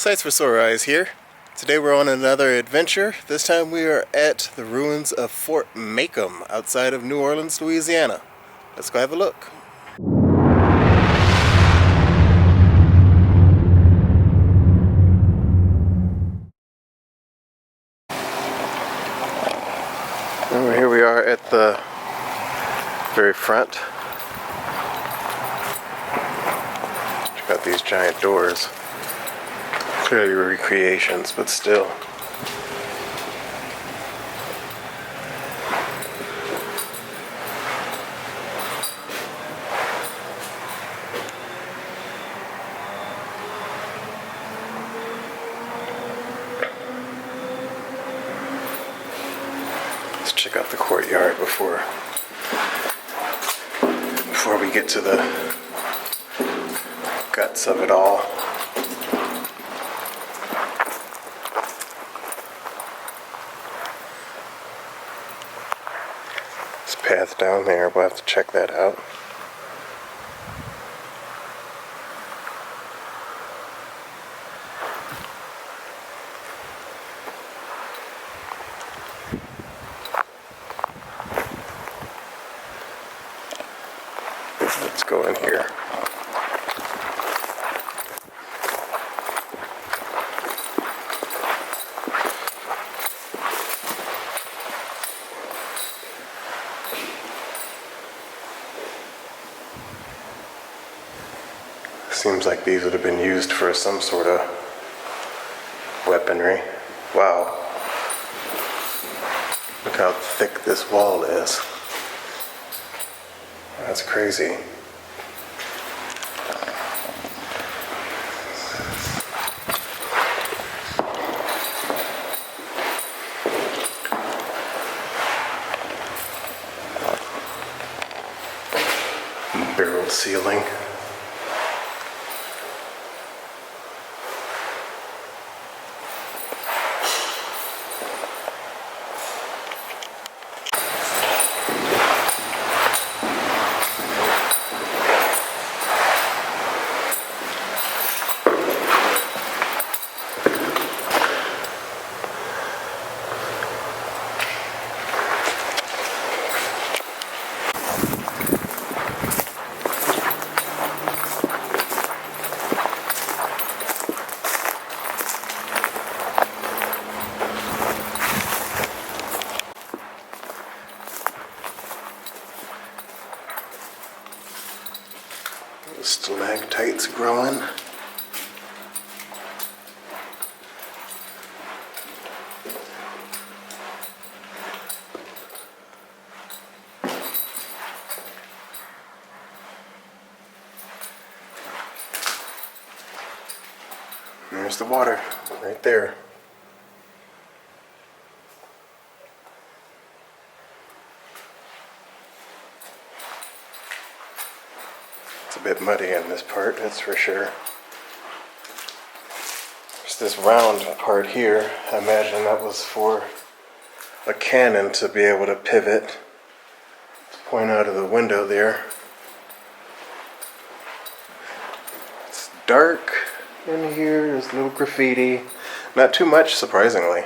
Sights for Sore Eyes here. Today we're on another adventure. This time we are at the ruins of Fort Macomb outside of New Orleans, Louisiana. Let's go have a look. And here we are at the very front. Check out these giant doors. Clearly recreations, but still. Let's check out the courtyard before we get to the guts of it all. Path down there, we'll have to check that out. Let's go in here. Seems like these would have been used for some sort of weaponry. Wow. Look how thick this wall is. That's crazy. Barreled ceiling. Stalactites growing. There's the water right there. It's a bit muddy in this part, that's for sure. There's this round part here. I imagine that was for a cannon to be able to pivot, to point out of the window there. It's dark in here, there's a little graffiti. Not too much, surprisingly.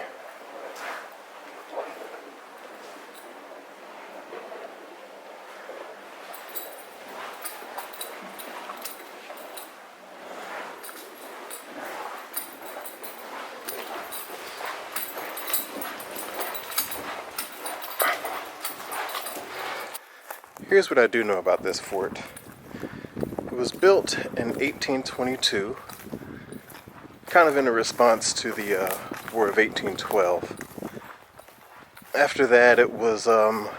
Here's what I do know about this fort. It was built in 1822, kind of in a response to the War of 1812. After that, it was, of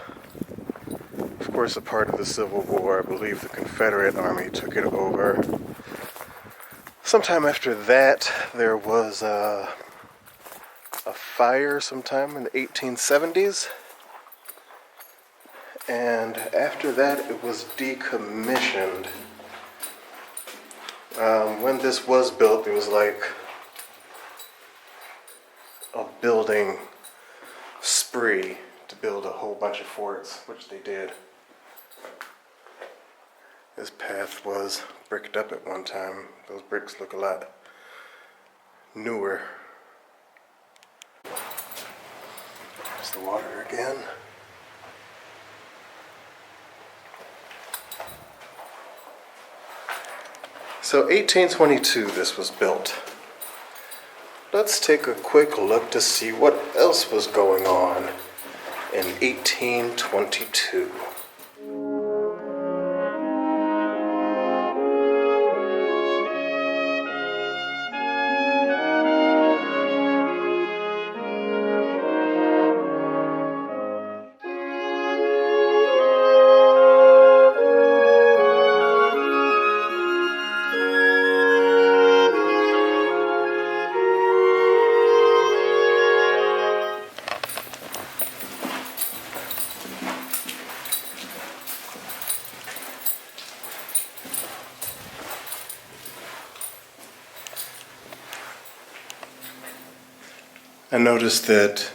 course, a part of the Civil War. I believe the Confederate Army took it over. Sometime after that, there was a fire sometime in the 1870s. And after that, it was decommissioned. When this was built, there was like a building spree to build a whole bunch of forts, which they did. This path was bricked up at one time. Those bricks look a lot newer. There's the water again. So 1822 this was built. Let's take a quick look to see what else was going on in 1822. I noticed that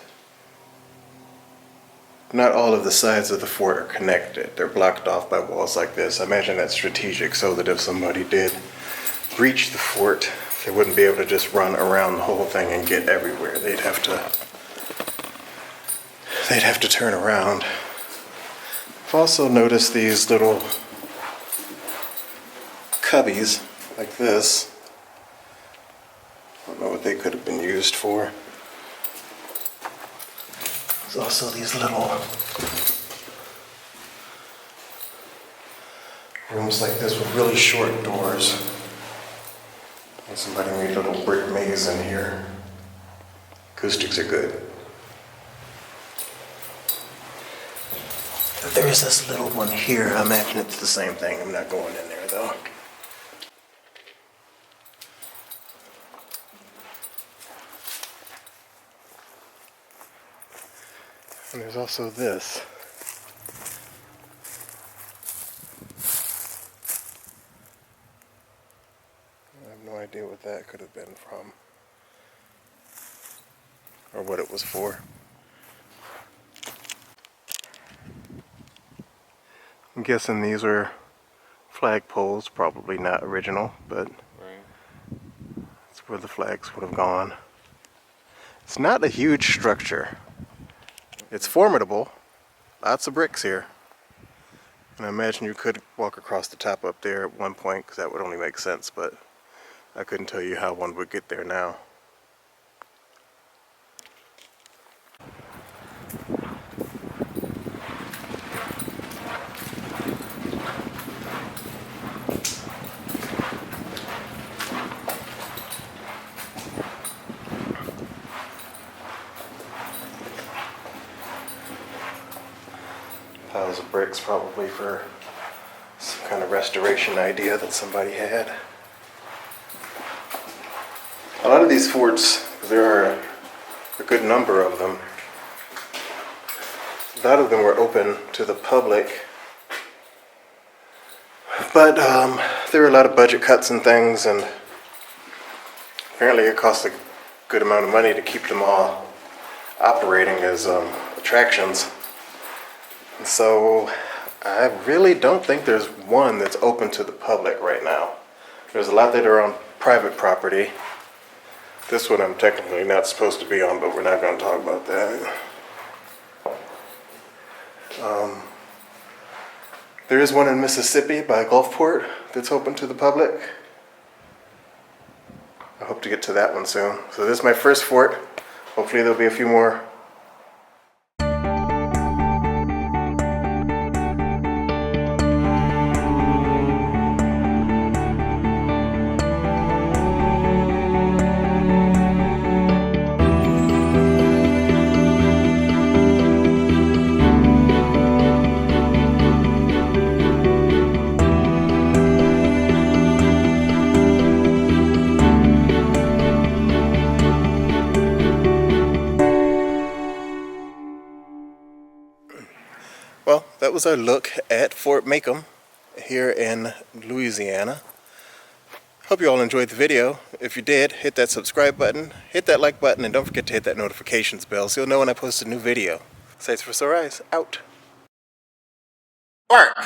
not all of the sides of the fort are connected. They're blocked off by walls like this. I imagine that's strategic so that if somebody did breach the fort, they wouldn't be able to just run around the whole thing and get everywhere. They'd have to turn around. I've also noticed these little cubbies like this. I don't know what they could have been used for. There's also these little rooms like this with really short doors. And somebody made a little brick maze in here. Acoustics are good. There is this little one here. I imagine it's the same thing. I'm not going in there though. And there's also this. I have no idea what that could have been from, or what it was for. I'm guessing these are flag poles, probably not original, but that's where the flags would have gone. It's not a huge structure. It's formidable. Lots of bricks here. And I imagine you could walk across the top up there at one point, because that would only make sense, but I couldn't tell you how one would get there now. Piles of bricks, probably for some kind of restoration idea that somebody had. A lot of these forts, there are a good number of them. A lot of them were open to the public, but there were a lot of budget cuts and things, and apparently it cost a good amount of money to keep them all operating as attractions. And so I really don't think there's one that's open to the public right now. There's a lot that are on private property. This one I'm technically not supposed to be on, but we're not going to talk about that. There is one in Mississippi by Gulfport that's open to the public. I hope to get to that one soon. So this is my first fort. Hopefully there'll be a few more. Well, that was our look at Fort Macomb here in Louisiana. Hope you all enjoyed the video. If you did, hit that subscribe button, hit that like button, and don't forget to hit that notifications bell so you'll know when I post a new video. Sights for Sore Eyes, out. Bark!